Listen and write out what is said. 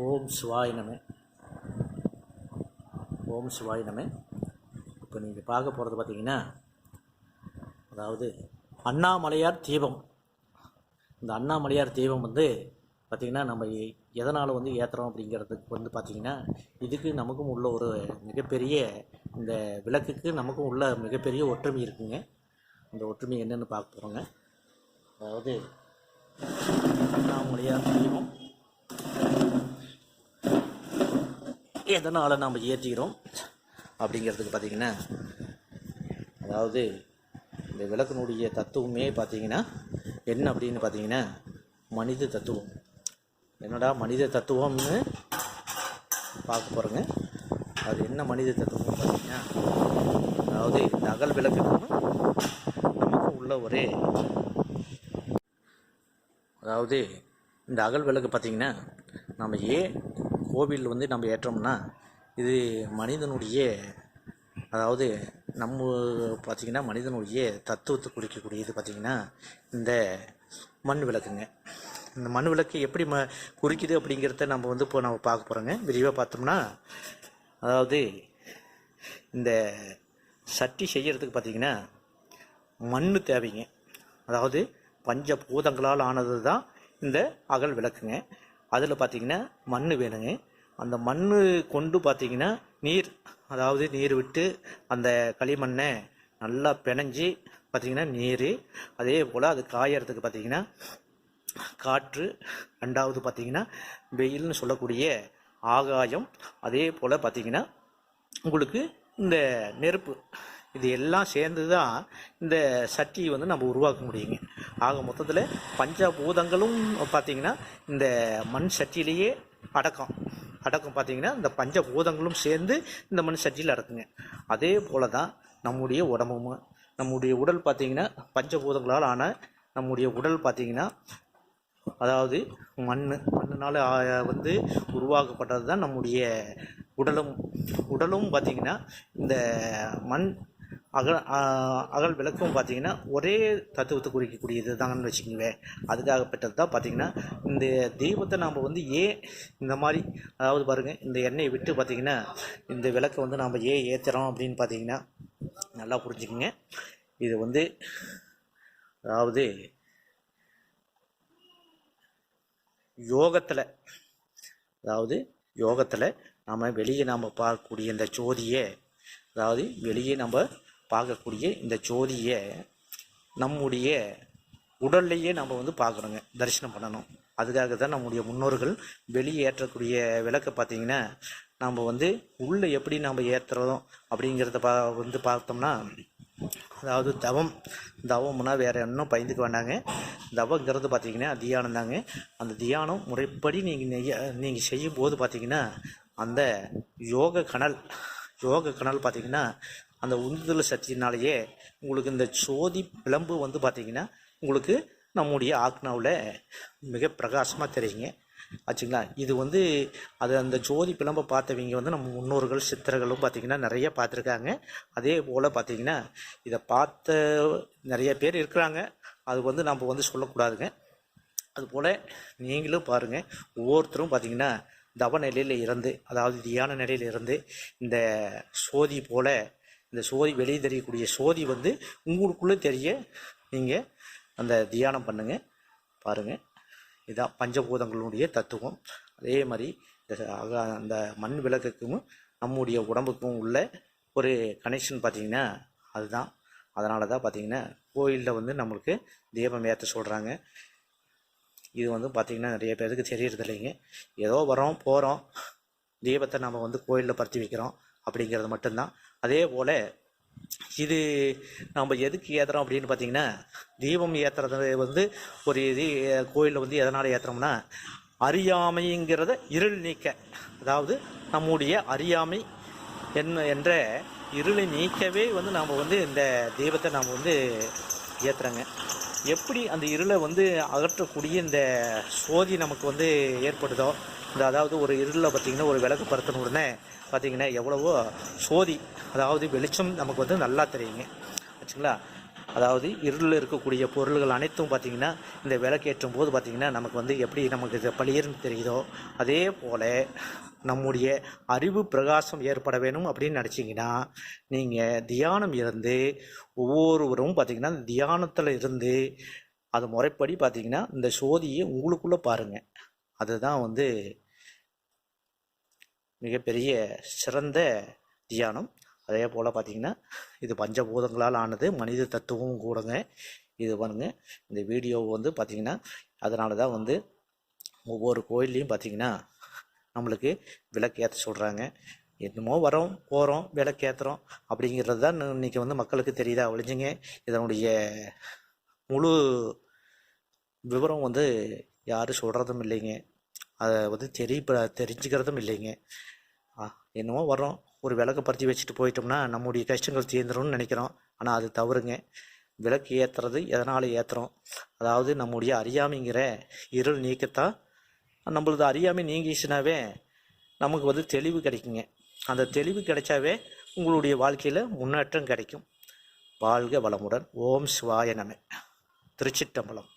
ஓம் சிவாய நம. ஓம் சிவாய நம. இப்போ நீங்கள் பார்க்க போகிறது பார்த்தீங்கன்னா, அதாவது அண்ணாமலையார் தீபம். இந்த அண்ணாமலையார் தீபம் பார்த்திங்கன்னா நம்ம எதனால் ஏற்றுறோம் அப்படிங்கிறதுக்கு பார்த்திங்கன்னா, இதுக்கு நமக்கும் உள்ள ஒரு மிகப்பெரிய, இந்த விளக்குக்கு நமக்கும் உள்ள மிகப்பெரிய ஒற்றுமை இருக்குங்க. அந்த ஒற்றுமை என்னென்னு பார்க்க போகிறோங்க. அதாவது அண்ணாமலையார் தீபம் எதனால் நாம் ஏற்றிக்கிறோம் அப்படிங்கிறதுக்கு பார்த்திங்கன்னா, அதாவது இந்த விளக்கினுடைய தத்துவமே பார்த்திங்கன்னா என்ன அப்படின்னு பார்த்திங்கன்னா, மனித தத்துவம். என்னடா மனித தத்துவம்னு பார்க்க போகிறோங்க. அது என்ன மனித தத்துவம்னு பார்த்திங்கன்னா, அதாவது இந்த அகல் விளக்குக்கும் நமக்கும் உள்ள ஒரே, அதாவது இந்த அகல் விளக்கு பார்த்திங்கன்னா, நம்ம கோவில் நம்ம ஏற்றோம்னா, இது மனிதனுடைய, அதாவது நம்ம பார்த்திங்கன்னா மனிதனுடைய தத்துவத்தை குறிக்கக்கூடியது பார்த்திங்கன்னா இந்த மண் விளக்குங்க. இந்த மண் விளக்கு எப்படி குறிக்குது அப்படிங்கிறத நம்ம இப்போ நம்ம பார்க்க போகிறோங்க. விரிவாக பார்த்தோம்னா, அதாவது இந்த சட்டி செய்கிறதுக்கு பார்த்திங்கன்னா மண் தேவைங்க. அதாவது பஞ்சபூதங்களால் ஆனது தான் இந்த அகல் விளக்குங்க. அதில் பார்த்திங்கன்னா மண் வேணுங்க. அந்த மண் கொண்டு பார்த்திங்கன்னா நீர், அதாவது நீர் விட்டு அந்த களிமண்ணை நல்லா பிணைஞ்சி பார்த்திங்கன்னா நீர், அதே போல் அது காயறதுக்கு பார்த்திங்கன்னா காற்று, ரெண்டாவது பார்த்திங்கன்னா வெயில்னு சொல்லக்கூடிய ஆகாயம், அதே போல் பார்த்திங்கன்னா உங்களுக்கு இந்த நெருப்பு, இது எல்லாம் சேர்ந்து தான் இந்த சட்டியை நம்ம உருவாக்க முடியுங்க. ஆக மொத்தத்தில் பஞ்சபூதங்களும் பார்த்திங்கன்னா இந்த மண் சட்டியிலேயே அடக்கம் பார்த்திங்கன்னா இந்த பஞ்சபூதங்களும் சேர்ந்து இந்த மண் சட்டியில் அடக்குங்க. அதே போல் தான் நம்முடைய உடம்பும், நம்முடைய உடல் பார்த்திங்கன்னா பஞ்சபூதங்களால் ஆன நம்முடைய உடல் பார்த்திங்கன்னா, அதாவது மண்ணினால் உருவாக்கப்பட்டது தான் நம்முடைய உடலும் பார்த்திங்கன்னா இந்த மண் அகல் விளக்கும் பார்த்திங்கன்னா ஒரே தத்துவத்தை குறிக்கக்கூடியது தாங்கன்னு வச்சுக்கோங்க. அதுக்காகப்பட்டது தான் பார்த்திங்கன்னா இந்த தெய்வத்தை நாம் ஏன் இந்த மாதிரி, அதாவது பாருங்கள், இந்த எண்ணெயை விட்டு பார்த்திங்கன்னா இந்த விளக்கை நாம் ஏன் ஏற்றுறோம் அப்படின்னு பார்த்திங்கன்னா நல்லா புரிஞ்சுக்குங்க. இது அதாவது யோகத்தில் நாம் வெளியே நாம் பார்க்கக்கூடிய இந்த ஜோதியை, அதாவது வெளியே நம்ம பார்க்கக்கூடிய இந்த ஜோதியை நம்முடைய உடல்லையே நம்ம பார்க்குறோங்க, தரிசனம் பண்ணணும். அதுக்காக தான் நம்முடைய முன்னோர்கள் வெளியே ஏற்றக்கூடிய விளக்கை பார்த்திங்கன்னா நம்ம உள்ளே எப்படி நம்ம ஏற்றுறோம் அப்படிங்கிறத பார்த்தோம்னா, அதாவது தவம்னா வேறு இன்னும் பயந்துக்க வேண்டாங்க. தவங்கிறது பார்த்திங்கன்னா தியானம் தாங்க. அந்த தியானம் முறைப்படி நீங்கள் செய்யும்போது பார்த்திங்கன்னா அந்த யோக கனல் பார்த்திங்கன்னா அந்த உந்துதல் சக்தியினாலேயே உங்களுக்கு இந்த ஜோதி பிளம்பு பார்த்திங்கன்னா உங்களுக்கு நம்முடைய ஆக்னாவில் மிக பிரகாசமாக தெரியுங்க ஆச்சுங்களா. இது அது அந்த ஜோதி பிளம்பை பார்த்தவங்க நம்ம முன்னோர்கள் சித்தர்களும் பார்த்திங்கன்னா நிறைய பார்த்துருக்காங்க. அதே போல் பார்த்திங்கன்னா இதை பார்த்த நிறைய பேர் இருக்கிறாங்க. அது நம்ம சொல்லக்கூடாதுங்க. அதுபோல் நீங்களும் பாருங்கள், ஒவ்வொருத்தரும் பார்த்திங்கன்னா தவ நிலையில் இருந்து, அதாவது தியான நிலையில் இருந்து இந்த சோதி போல், இந்த சோதி வெளியே தெரியக்கூடிய சோதி உங்களுக்குள்ளே தெரிய நீங்கள் அந்த தியானம் பண்ணுங்கள். பாருங்கள், இதுதான் பஞ்சபூதங்களுடைய தத்துவம். அதே மாதிரி அந்த மண் விளக்குக்கும் நம்முடைய உடம்புக்கும் உள்ள ஒரு கனெக்ஷன் பார்த்திங்கன்னா அதுதான். அதனால தான் பார்த்திங்கன்னா கோயிலில் நம்மளுக்கு தீபம் ஏற்ற சொல்கிறாங்க. இது பார்த்திங்கன்னா நிறைய பேருக்கு தெரியறது இல்லைங்க. ஏதோ வரோம் போகிறோம், தீபத்தை நம்ம கோயிலில் பருத்தி வைக்கிறோம் அப்படிங்கிறது மட்டும்தான். அதே போல் இது நம்ம எதுக்கு ஏற்றுறோம் அப்படின்னு பார்த்திங்கன்னா, தீபம் ஏற்றுறது ஒரு இது கோயிலில் எதனால் ஏற்றுறோம்னா, அறியாமைங்கிறத இருள் நீக்க, அதாவது நம்முடைய அறியாமை என்ற இருளை நீக்கவே நாம் இந்த தீபத்தை நாம் ஏற்றுறோங்க. எப்படி அந்த இருளை அகற்றக்கூடிய இந்த சோதி நமக்கு ஏற்படுதோ, அதாவது ஒரு இருளில் பார்த்திங்கன்னா ஒரு விளக்கு பருத்தின உடனே பார்த்திங்கன்னா எவ்வளவோ சோதி, அதாவது வெளிச்சம் நமக்கு நல்லா தெரியுங்க ஆச்சுங்களா. அதாவது இருளில் இருக்கக்கூடிய பொருள்கள் அனைத்தும் பார்த்திங்கன்னா இந்த விளக்கேற்றும் போது பார்த்திங்கன்னா நமக்கு வந்து எப்படி நமக்கு இது பளிர்னு தெரியுதோ அதே போல் நம்முடைய அறிவு பிரகாசம் ஏற்பட வேணும் அப்படின்னு நினச்சிங்கன்னா நீங்கள் தியானம் இருந்து ஒவ்வொருவரும் பார்த்திங்கன்னா தியானத்தில் இருந்து அது முறைப்படி பார்த்திங்கன்னா இந்த சோதியை உங்களுக்குள்ளே பாருங்கள். அதுதான் வந்து மிகப்பெரிய சிறந்த தியானம். அதே போல் பார்த்திங்கன்னா இது பஞ்சபூதங்களால் ஆனது, மனித தத்துவமும் கூடங்க. இது பாருங்க, இந்த வீடியோ வந்து பார்த்திங்கன்னா அதனால தான் வந்து ஒவ்வொரு கோயில்லையும் பார்த்திங்கன்னா நம்மளுக்கு விளக்கேற்ற சொல்கிறாங்க. என்னமோ வரோம் போகிறோம் விளக்கேற்றுறோம் அப்படிங்கிறது தான் இன்றைக்கி வந்து மக்களுக்கு தெரியுதா ஒழிஞ்சுங்க இதனுடைய முழு விவரம் வந்து யாரும் சொல்கிறதும் இல்லைங்க. அதை வந்து தெரிஞ்சுக்கிறதும் இல்லைங்க. என்னமோ வரோம் ஒரு விளக்கை பறித்து வச்சுட்டு போயிட்டோம்னா நம்முடைய கஷ்டங்கள் தீர்ந்துரும்னு நினைக்கிறோம். ஆனால் அது தவறுங்க. விளக்கு ஏற்றுறது எதனால் ஏற்றுறோம்? அதாவது நம்முடைய அறியாமைங்கிற இருள் நீக்கத்தான். நம்மளது அறியாமை நீங்கிச்சுனாவே நமக்கு வந்து தெளிவு கிடைக்குங்க. அந்த தெளிவு கிடைச்சாவே உங்களுடைய வாழ்க்கையில் முன்னேற்றம் கிடைக்கும். வாழ்க வளமுடன். ஓம் சிவாய நம. திருச்சிற்றம்பலம்.